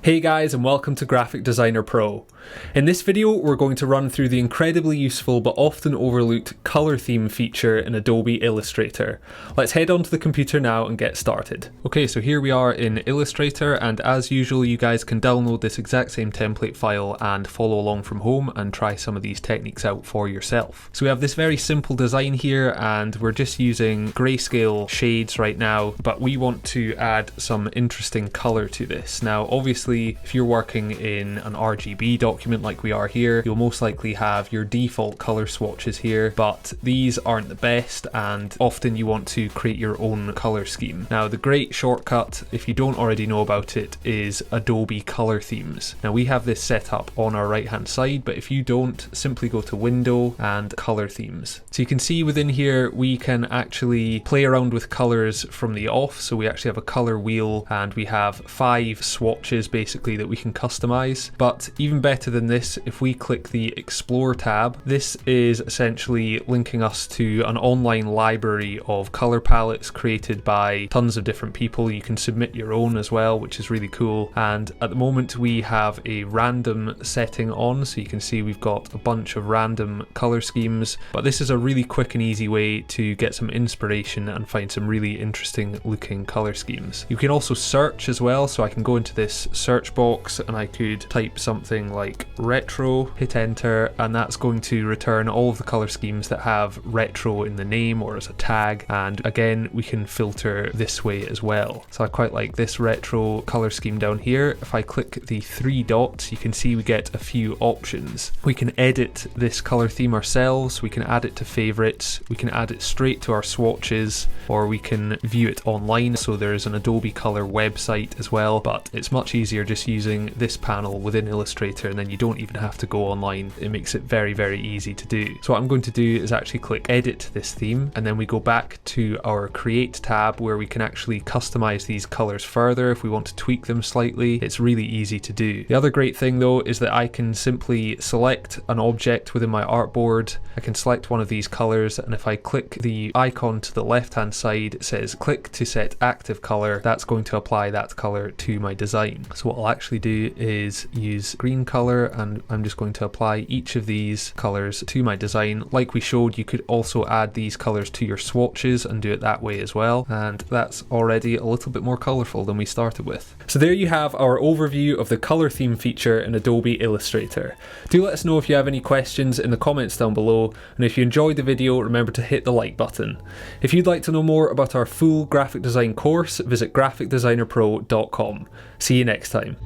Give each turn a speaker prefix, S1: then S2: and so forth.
S1: Hey guys, and welcome to Graphic Designer Pro. In this video we're going to run through the incredibly useful but often overlooked color theme feature in Adobe Illustrator. Let's head onto the computer now and get started. Okay, so here we are in Illustrator, and as usual you guys can download this exact same template file and follow along from home and try some of these techniques out for yourself. So we have this very simple design here, and we're just using grayscale shades right now, but we want to add some interesting color to this. Now obviously if you're working in an RGB document like we are here, you'll most likely have your default color swatches here, but these aren't the best and often you want to create your own color scheme. Now the great shortcut, if you don't already know about it, is Adobe Color Themes. Now we have this set up on our right hand side, but if you don't, simply go to Window and Color Themes. So you can see within here we can actually play around with colors from the off, so we actually have a color wheel and we have 5 swatches basically that we can customize. But even better than this, if we click the Explore tab, this is essentially linking us to an online library of color palettes created by tons of different people. You can submit your own as well, which is really cool. And at the moment we have a random setting on, so you can see we've got a bunch of random color schemes, but this is a really quick and easy way to get some inspiration and find some really interesting looking color schemes. You can also search as well, so I can go into this search box and I could type something like retro, hit enter, and that's going to return all of the color schemes that have retro in the name or as a tag. And again, we can filter this way as well. So I quite like this retro color scheme down here. If I click the 3 dots, you can see we get a few options. We can edit this color theme ourselves, we can add it to favorites, we can add it straight to our swatches, or we can view it online. So there's an Adobe Color website as well, but it's much easier just using this panel within Illustrator, and then you don't even have to go online. It makes it very, very easy to do. So what I'm going to do is actually click edit this theme, and then we go back to our create tab where we can actually customize these colors further if we want to tweak them slightly. It's really easy to do. The other great thing though is that I can simply select an object within my artboard. I can select one of these colors, and if I click the icon to the left hand side, it says click to set active color. That's going to apply that color to my design. So what I'll actually do is use green color, and I'm just going to apply each of these colors to my design. Like we showed, you could also add these colors to your swatches and do it that way as well, and that's already a little bit more colorful than we started with. So there you have our overview of the color theme feature in Adobe Illustrator. Do let us know if you have any questions in the comments down below, and if you enjoyed the video, remember to hit the like button. If you'd like to know more about our full graphic design course, visit graphicdesignerpro.com. See you next time.